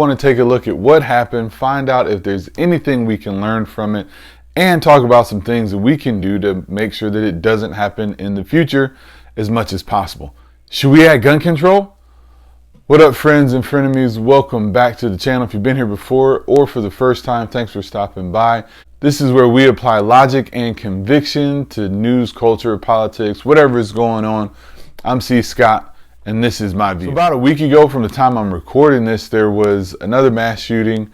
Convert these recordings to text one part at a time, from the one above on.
Want to take a look at what happened, find out if there's anything we can learn from it, and talk about some things that we can do to make sure that it doesn't happen in the future as much as possible. Should we add gun control? What up, friends and frenemies? Welcome back to the channel. If you've been here before or for the first time, thanks for stopping by. This is where we apply logic and conviction to news, culture, politics, whatever is going on. I'm C. Scott, and this is my view. So about a week ago from the time I'm recording this, there was another mass shooting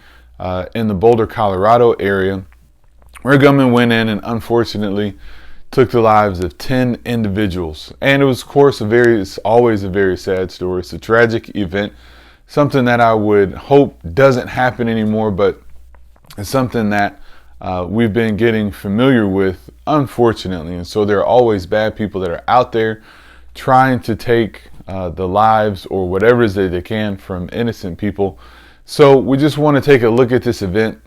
in the Boulder, Colorado area, where a gunman went in and unfortunately took the lives of 10 individuals. And it was, of course, it's always a very sad story. It's a tragic event, something that I would hope doesn't happen anymore, but it's something that we've been getting familiar with, unfortunately. And so there are always bad people that are out there trying to take the lives or whatever it is that they can from innocent people. So we just want to take a look at this event,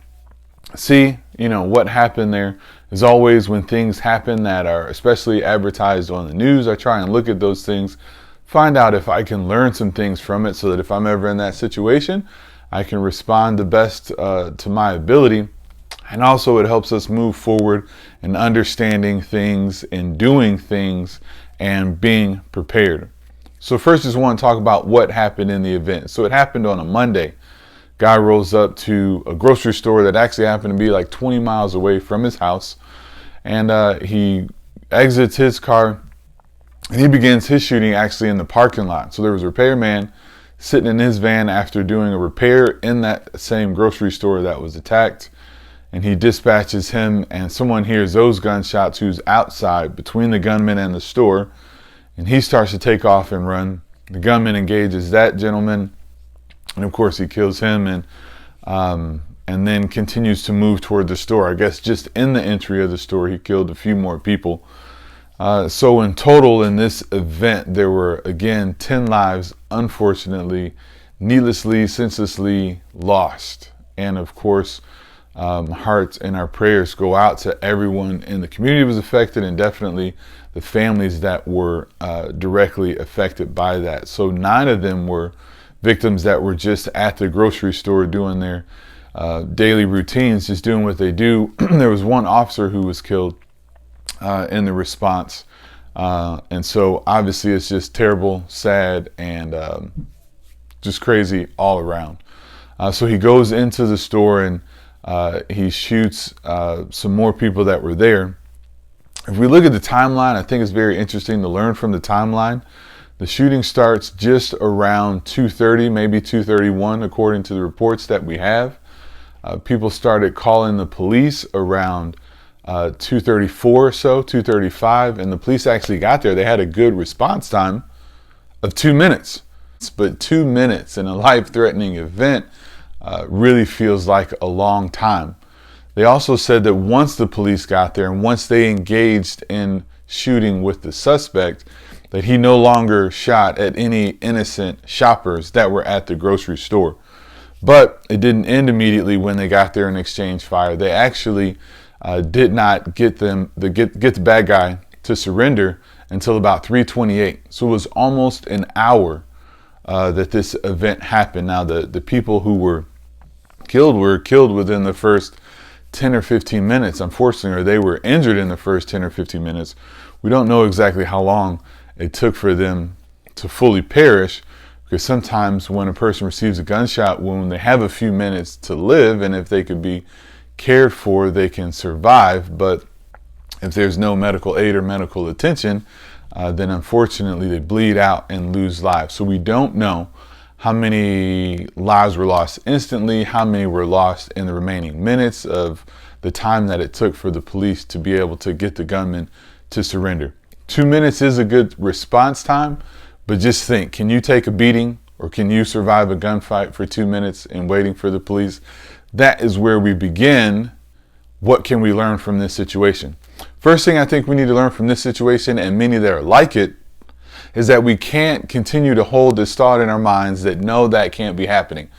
see what happened there. As always, when things happen that are especially advertised on the news, I try and look at those things, find out if I can learn some things from it, so that if I'm ever in that situation, I can respond the best to my ability. And also it helps us move forward in understanding things and doing things and being prepared. So first, just want to talk about what happened in the event. So it happened on a Monday. Guy rolls up to a grocery store that actually happened to be like 20 miles away from his house, and he exits his car and he begins his shooting actually in the parking lot. So there was a repairman sitting in his van after doing a repair in that same grocery store that was attacked, and he dispatches him, and someone hears those gunshots who's outside between the gunman and the store, and he starts to take off and run. The gunman engages that gentleman, and of course he kills him, and then continues to move toward the store. I guess just in the entry of the store he killed a few more people. So in total in this event there were again 10 lives unfortunately, needlessly, senselessly lost. And of course hearts and our prayers go out to everyone in the community that was affected, and definitely the families that were directly affected by that. So 9 of them were victims that were just at the grocery store doing their daily routines, just doing what they do. There was 1 officer who was killed in the response. And so obviously it's just terrible, sad, and just crazy all around. So he goes into the store and he shoots some more people that were there. If we look at the timeline, I think it's very interesting to learn from the timeline. The shooting starts just around 2:30, maybe 2:31, according to the reports that we have. People started calling the police around 2:34 or so, 2:35, and the police actually got there. They had a good response time of 2 minutes. But 2 minutes in a life-threatening event really feels like a long time. They also said that once the police got there and once they engaged in shooting with the suspect, that he no longer shot at any innocent shoppers that were at the grocery store. But it didn't end immediately when they got there and exchanged fire. They actually did not get the bad guy to surrender until about 3:28. So it was almost an hour that this event happened. Now the people who were killed within the first 10 or 15 minutes, unfortunately, or they were injured in the first 10 or 15 minutes. We don't know exactly how long it took for them to fully perish, because sometimes when a person receives a gunshot wound, they have a few minutes to live, and if they could be cared for, they can survive. But if there's no medical aid or medical attention, then unfortunately they bleed out and lose lives. So we don't know how many lives were lost instantly, how many were lost in the remaining minutes of the time that it took for the police to be able to get the gunman to surrender. 2 minutes is a good response time, but just think, can you take a beating or can you survive a gunfight for 2 minutes in waiting for the police? That is where we begin. What can we learn from this situation? First thing I think we need to learn from this situation, and many that are like it, is that we can't continue to hold this thought in our minds that no, that can't be happening.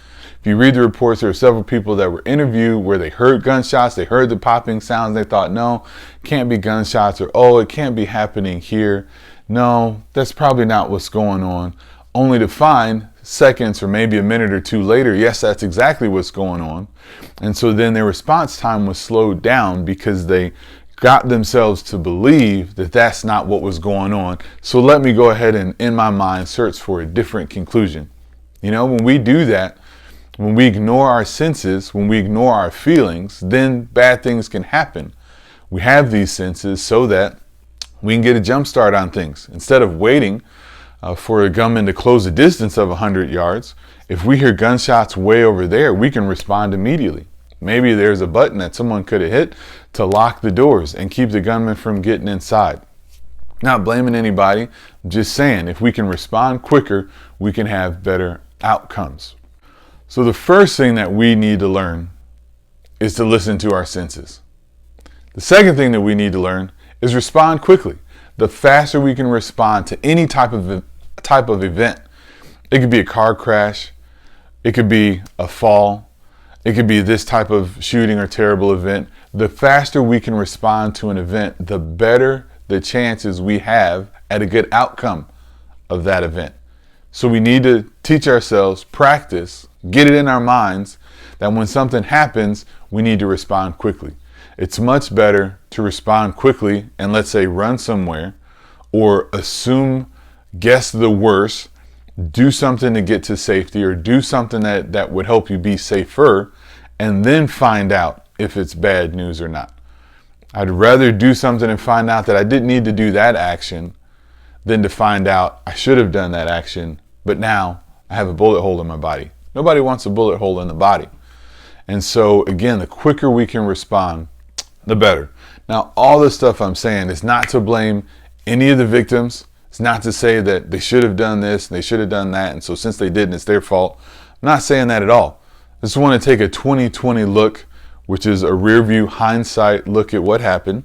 If you read the reports, there are several people that were interviewed where they heard gunshots, they heard the popping sounds, they thought, no, can't be gunshots, or oh, it can't be happening here. No, that's probably not what's going on. Only to find seconds or maybe a minute or two later, yes, that's exactly what's going on. And so then their response time was slowed down because they got themselves to believe that that's not what was going on. So let me go ahead and, in my mind, search for a different conclusion. You know, when we do that, when we ignore our senses, when we ignore our feelings, then bad things can happen. We have these senses so that we can get a jump start on things. Instead of waiting for a gunman to close a distance of 100 yards, if we hear gunshots way over there, we can respond immediately. Maybe there's a button that someone could have hit to lock the doors and keep the gunman from getting inside. Not blaming anybody, just saying if we can respond quicker, we can have better outcomes. So the first thing that we need to learn is to listen to our senses. The second thing that we need to learn is respond quickly. The faster we can respond to any type of event, it could be a car crash, it could be a fall, it could be this type of shooting or terrible event. The faster we can respond to an event, the better the chances we have at a good outcome of that event. So we need to teach ourselves, practice, get it in our minds that when something happens, we need to respond quickly. It's much better to respond quickly and, let's say, run somewhere or guess the worst, do something to get to safety, or do something that would help you be safer, and then find out if it's bad news or not. I'd rather do something and find out that I didn't need to do that action than to find out I should have done that action, but now I have a bullet hole in my body. Nobody wants a bullet hole in the body. And so, again, the quicker we can respond, the better. Now, all this stuff I'm saying is not to blame any of the victims. It's not to say that they should have done this and they should have done that, and so since they didn't, it's their fault. I'm not saying that at all. I just want to take a 20/20 look, which is a rear view hindsight look at what happened,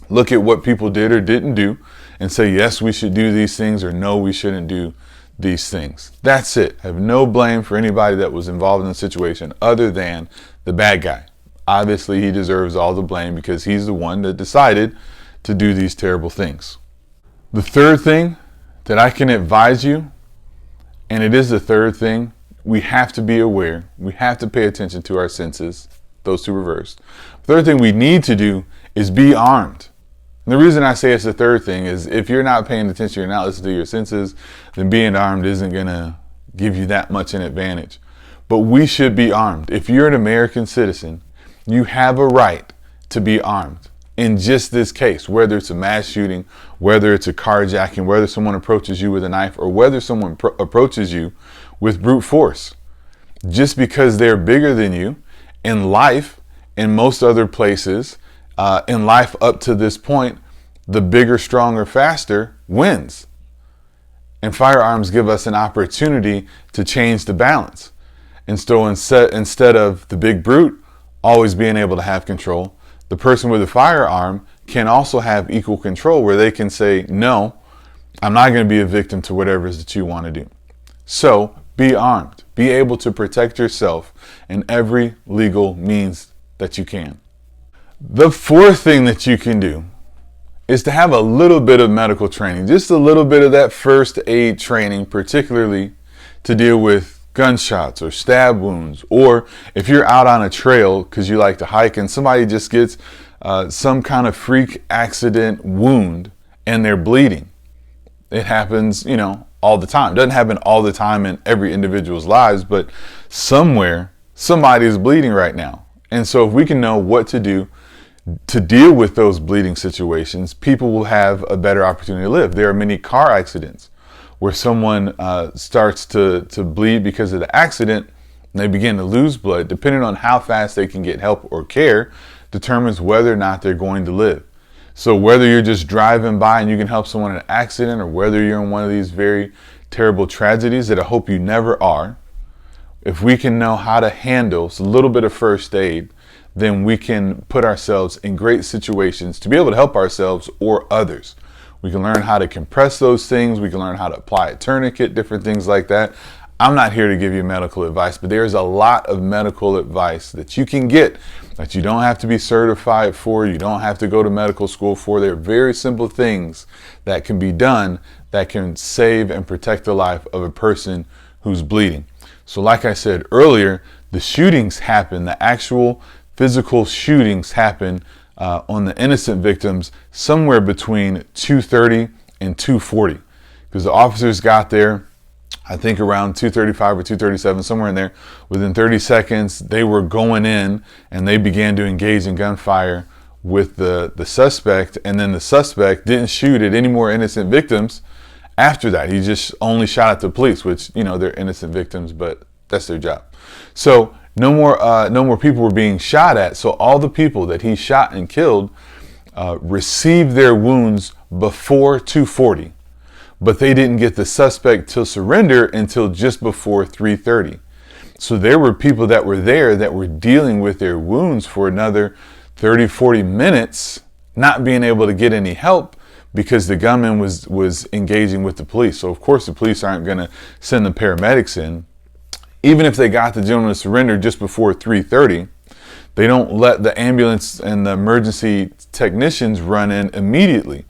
look at what people did or didn't do, and say, yes, we should do these things, or no, we shouldn't do these things. That's it. I have no blame for anybody that was involved in the situation other than the bad guy. Obviously, he deserves all the blame because he's the one that decided to do these terrible things. The third thing that I can advise you, and it is the third thing, we have to be aware. We have to pay attention to our senses, those two reversed. The third thing we need to do is be armed. And the reason I say it's the third thing is if you're not paying attention, you're not listening to your senses, then being armed isn't going to give you that much an advantage. But we should be armed. If you're an American citizen, you have a right to be armed. In just this case, whether it's a mass shooting, whether it's a carjacking, whether someone approaches you with a knife, or whether someone approaches you with brute force. Just because they're bigger than you, in life, in most other places, in life up to this point, the bigger, stronger, faster wins. And firearms give us an opportunity to change the balance. And so instead of the big brute always being able to have control, the person with a firearm can also have equal control where they can say, no, I'm not going to be a victim to whatever it is that you want to do. So be armed. Be able to protect yourself in every legal means that you can. The fourth thing that you can do is to have a little bit of medical training, just a little bit of that first aid training, particularly to deal with gunshots or stab wounds, or if you're out on a trail because you like to hike and somebody just gets some kind of freak accident wound and they're bleeding. It happens, all the time. It doesn't happen all the time in every individual's lives, but somewhere somebody is bleeding right now. And so if we can know what to do to deal with those bleeding situations, people will have a better opportunity to live. There are many car accidents where someone starts to bleed because of the accident, and they begin to lose blood. Depending on how fast they can get help or care determines whether or not they're going to live. So whether you're just driving by and you can help someone in an accident, or whether you're in one of these very terrible tragedies that I hope you never are, if we can know how to handle a little bit of first aid, then we can put ourselves in great situations to be able to help ourselves or others. We can learn how to compress those things. We can learn how to apply a tourniquet, different things like that. I'm not here to give you medical advice, but there's a lot of medical advice that you can get that you don't have to be certified for. You don't have to go to medical school for. They're very simple things that can be done that can save and protect the life of a person who's bleeding. So like I said earlier, the shootings happen, the actual physical shootings happen on the innocent victims somewhere between 2:30 and 2:40, because the officers got there, I think around 2:35 or 2:37, somewhere in there. Within 30 seconds, they were going in and they began to engage in gunfire with the suspect. And then the suspect didn't shoot at any more innocent victims after that. He just only shot at the police, which, you know, they're innocent victims, but that's their job. So no more people were being shot at. So all the people that he shot and killed received their wounds before 2:40. But they didn't get the suspect to surrender until just before 3:30. So there were people that were there that were dealing with their wounds for another 30, 40 minutes, not being able to get any help because the gunman was engaging with the police. So of course the police aren't going to send the paramedics in. Even if they got the gentleman to surrender just before 3:30, they don't let the ambulance and the emergency technicians run in immediately.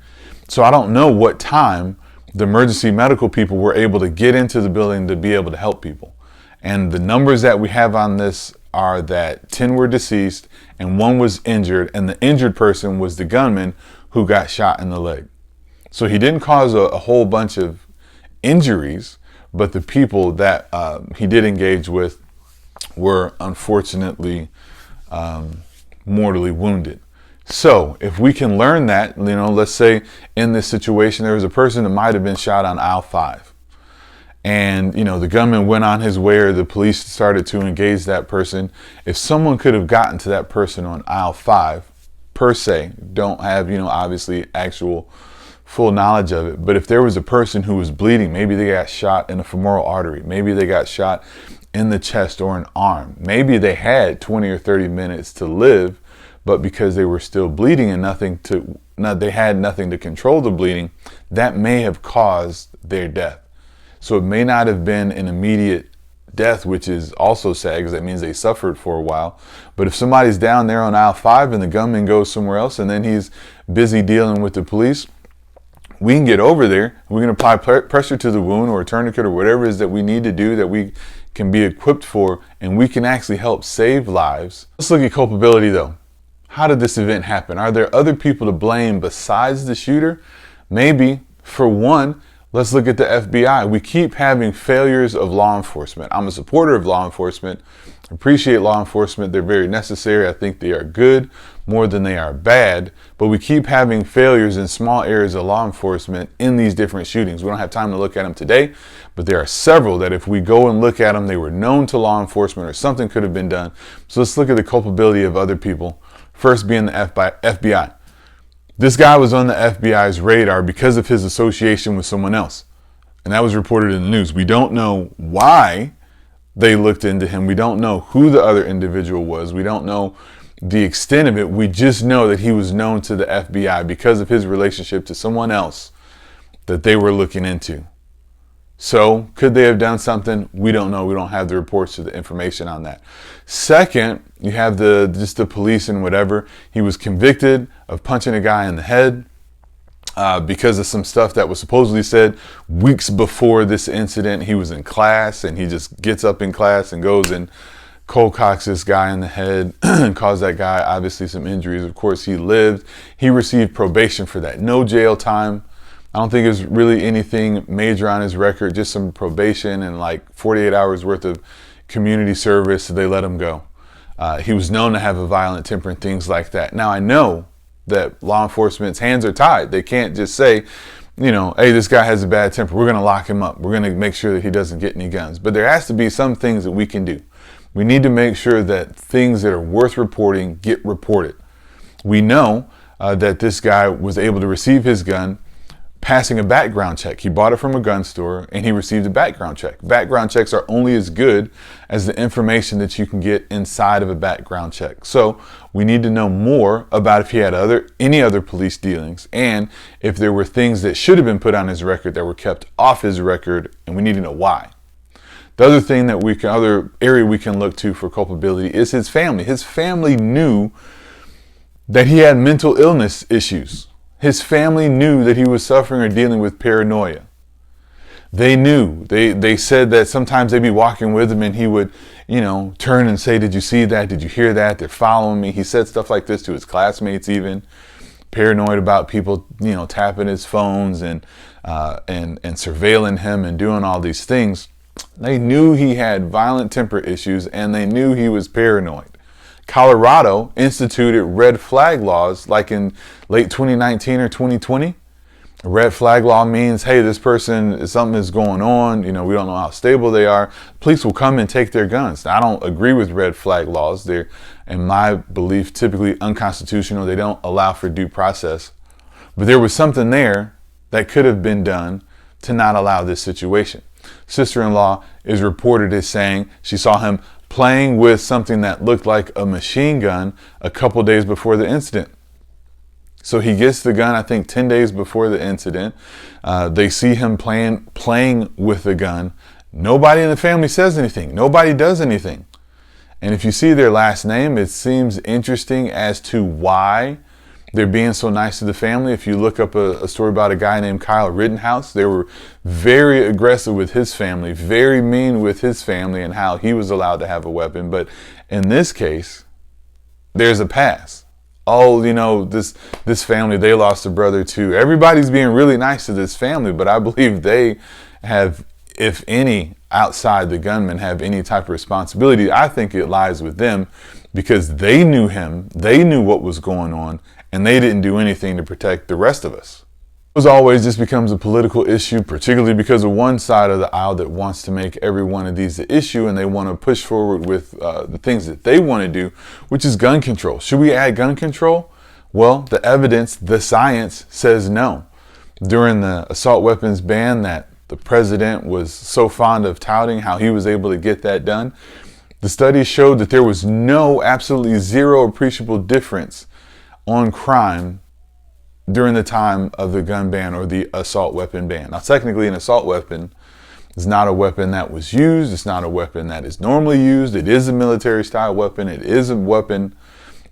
So I don't know what time the emergency medical people were able to get into the building to be able to help people. And the numbers that we have on this are that 10 were deceased and 1 was injured, and the injured person was the gunman who got shot in the leg. So he didn't cause a whole bunch of injuries, but the people that he did engage with were unfortunately mortally wounded. So if we can learn that, you know, let's say in this situation, there was a person that might have been shot on aisle 5. And, you know, the gunman went on his way, or the police started to engage that person. If someone could have gotten to that person on aisle 5, per se, don't have, you know, obviously actual full knowledge of it. But if there was a person who was bleeding, maybe they got shot in a femoral artery, maybe they got shot in the chest or an arm, maybe they had 20 or 30 minutes to live, but because they were still bleeding and they had nothing to control the bleeding, that may have caused their death. So it may not have been an immediate death, which is also sad because that means they suffered for a while. But if somebody's down there on aisle 5 and the gunman goes somewhere else and then he's busy dealing with the police, we can get over there. We can apply pressure to the wound or a tourniquet or whatever it is that we need to do, that we can be equipped for, and we can actually help save lives. Let's look at culpability though. How did this event happen? Are there other people to blame besides the shooter? Maybe. For one, let's look at the FBI. We keep having failures of law enforcement. I'm a supporter of law enforcement. Appreciate law enforcement. They're very necessary. I think they are good more than they are bad. But we keep having failures in small areas of law enforcement in these different shootings. We don't have time to look at them today, but there are several that if we go and look at them, they were known to law enforcement or something could have been done. So let's look at the culpability of other people. First being the FBI. This guy was on the FBI's radar because of his association with someone else. And that was reported in the news. We don't know why they looked into him. We don't know who the other individual was. We don't know the extent of it. We just know that he was known to the FBI because of his relationship to someone else that they were looking into. So could they have done something? We don't know. We don't have the reports or the information on that. Second, you have just the police and whatever. He was convicted of punching a guy in the head because of some stuff that was supposedly said weeks before this incident. He was in class and he just gets up in class and goes and cold cocks this guy in the head and caused that guy obviously some injuries. Of course, he lived. He received probation for that. No jail time. I don't think there's really anything major on his record, just some probation and like 48 hours worth of community service. So they let him go. He was known to have a violent temper and things like that. Now, I know that law enforcement's hands are tied. They can't just say, you know, hey, this guy has a bad temper. We're going to lock him up. We're going to make sure that he doesn't get any guns. But there has to be some things that we can do. We need to make sure that things that are worth reporting get reported. We know that this guy was able to receive his gun passing a background check. He bought it from a gun store and he received a background check. Background checks are only as good as the information that you can get inside of a background check. So we need to know more about if he had any other police dealings and if there were things that should have been put on his record that were kept off his record, and we need to know why. The other thing that other area we can look to for culpability is his family. His family knew that he had mental illness issues. His family knew that he was suffering or dealing with paranoia. They knew. They said that sometimes they'd be walking with him and he would, turn and say, "Did you see that? Did you hear that? They're following me." He said stuff like this to his classmates even. Paranoid about people, tapping his phones and surveilling him and doing all these things. They knew he had violent temper issues and they knew he was paranoid. Colorado instituted red flag laws like in late 2019 or 2020. A red flag law means, hey, this person, something is going on. We don't know how stable they are. Police will come and take their guns. Now, I don't agree with red flag laws. They're, in my belief, typically unconstitutional. They don't allow for due process. But there was something there that could have been done to not allow this situation. Sister-in-law is reported as saying she saw him playing with something that looked like a machine gun a couple days before the incident. So he gets the gun, I think 10 days before the incident. They see him playing with the gun. Nobody in the family says anything. Nobody does anything. And if you see their last name, it seems interesting as to why they're being so nice to the family. If you look up a story about a guy named Kyle Rittenhouse, they were very aggressive with his family, very mean with his family and how he was allowed to have a weapon. But in this case, there's a pass. Oh, this family, they lost a brother too. Everybody's being really nice to this family, but I believe they have, if any, outside the gunman, have any type of responsibility. I think it lies with them because they knew him, they knew what was going on, and they didn't do anything to protect the rest of us. As always, this becomes a political issue, particularly because of one side of the aisle that wants to make every one of these the issue, and they want to push forward with the things that they want to do, which is gun control. Should we add gun control? Well, the evidence, the science says no. During the assault weapons ban that the president was so fond of touting, how he was able to get that done, the studies showed that there was absolutely zero appreciable difference on crime during the time of the gun ban or the assault weapon ban. Now, technically, an assault weapon is not a weapon that was used. It's not a weapon that is normally used. It is a military style weapon. It is a weapon,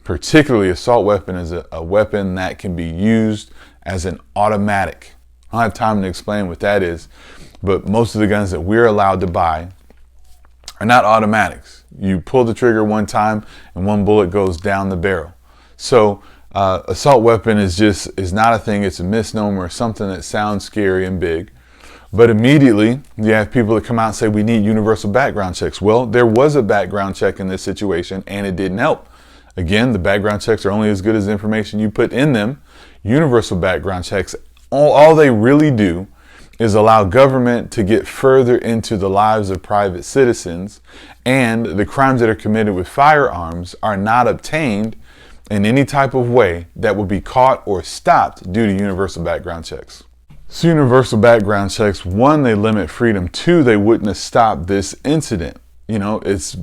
particularly assault weapon, is a weapon that can be used as an automatic. I don't have time to explain what that is, but most of the guns that we're allowed to buy are not automatics. You pull the trigger one time and one bullet goes down the barrel. So assault weapon is not a thing. It's a misnomer, something that sounds scary and big. But immediately you have people that come out and say we need universal background checks. Well, there was a background check in this situation and it didn't help. Again, the background checks are only as good as the information you put in them. Universal background checks, all they really do is allow government to get further into the lives of private citizens, and the crimes that are committed with firearms are not obtained in any type of way that would be caught or stopped due to universal background checks. So universal background checks, one, they limit freedom. Two, they wouldn't have stopped this incident. It's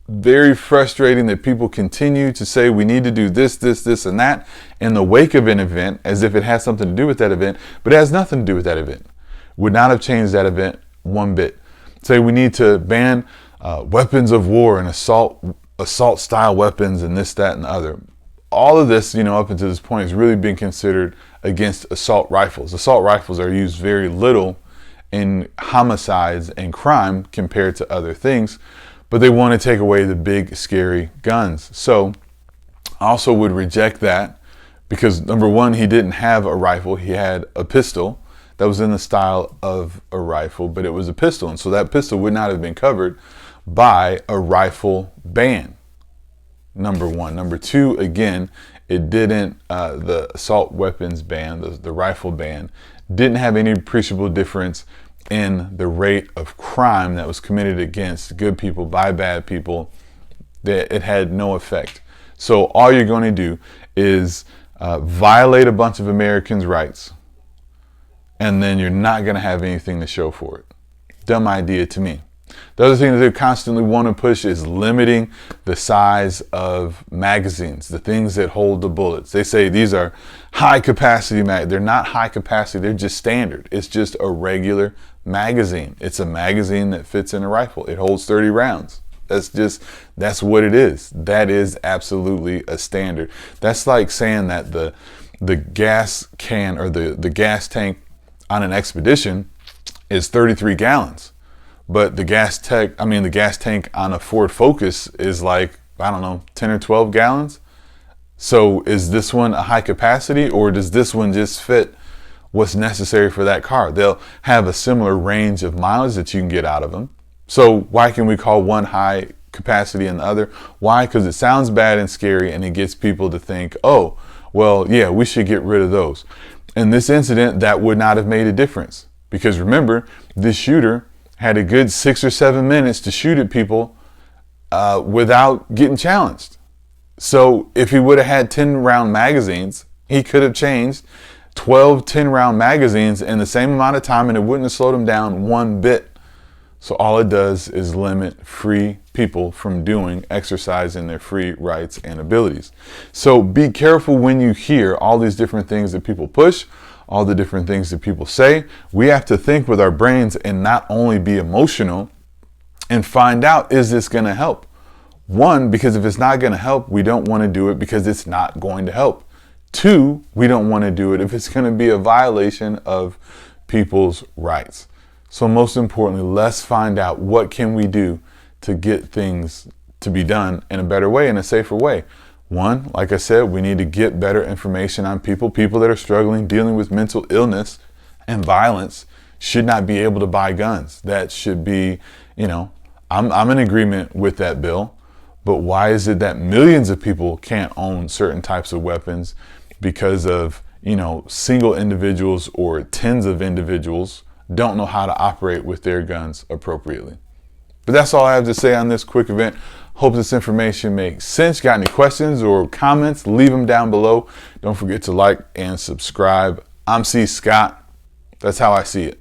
very frustrating that people continue to say we need to do this, and that in the wake of an event as if it has something to do with that event, but it has nothing to do with that event. Would not have changed that event one bit. Say we need to ban weapons of war and assault style weapons and this, that, and the other. All of this, up until this point, has really been considered against assault rifles. Assault rifles are used very little in homicides and crime compared to other things, but they want to take away the big, scary guns. So I also would reject that because, number one, he didn't have a rifle. He had a pistol that was in the style of a rifle, but it was a pistol. And so that pistol would not have been covered by a rifle ban. Number one. Number two, again, it didn't, the assault weapons ban, the rifle ban, didn't have any appreciable difference in the rate of crime that was committed against good people by bad people. That it had no effect. So all you're going to do is violate a bunch of Americans' rights, and then you're not going to have anything to show for it. Dumb idea to me. The other thing that they constantly want to push is limiting the size of magazines, the things that hold the bullets. They say these are high capacity They're not high capacity, they're just standard. It's just a regular magazine. It's a magazine that fits in a rifle. It holds 30 rounds. That's what it is. That is absolutely a standard. That's like saying that the gas can or the gas tank on an expedition is 33 gallons. But the gas tank on a Ford Focus is like, I don't know, 10 or 12 gallons. So is this one a high capacity, or does this one just fit what's necessary for that car? They'll have a similar range of mileage that you can get out of them. So why can we call one high capacity and the other? Why? Because it sounds bad and scary, and it gets people to think, oh, well, yeah, we should get rid of those. In this incident, that would not have made a difference, because remember, this shooter had a good 6 or 7 minutes to shoot at people without getting challenged. So if he would have had 10 round magazines, he could have changed 12 10 round magazines in the same amount of time, and it wouldn't have slowed him down one bit. So all it does is limit free people from doing exercise in their free rights and abilities. So be careful when you hear all these different things that people push, all the different things that people say. We have to think with our brains and not only be emotional and find out, is this going to help? One, because if it's not going to help, we don't want to do it because it's not going to help. Two, we don't want to do it if it's going to be a violation of people's rights. So most importantly, let's find out what can we do to get things to be done in a better way, in a safer way. One, like I said, we need to get better information on people that are struggling, dealing with mental illness and violence should not be able to buy guns. That should be, I'm in agreement with that bill. But why is it that millions of people can't own certain types of weapons because of, single individuals or tens of individuals don't know how to operate with their guns appropriately? But that's all I have to say on this quick event. Hope this information makes sense. Got any questions or comments? Leave them down below. Don't forget to like and subscribe. I'm C. Scott. That's how I see it.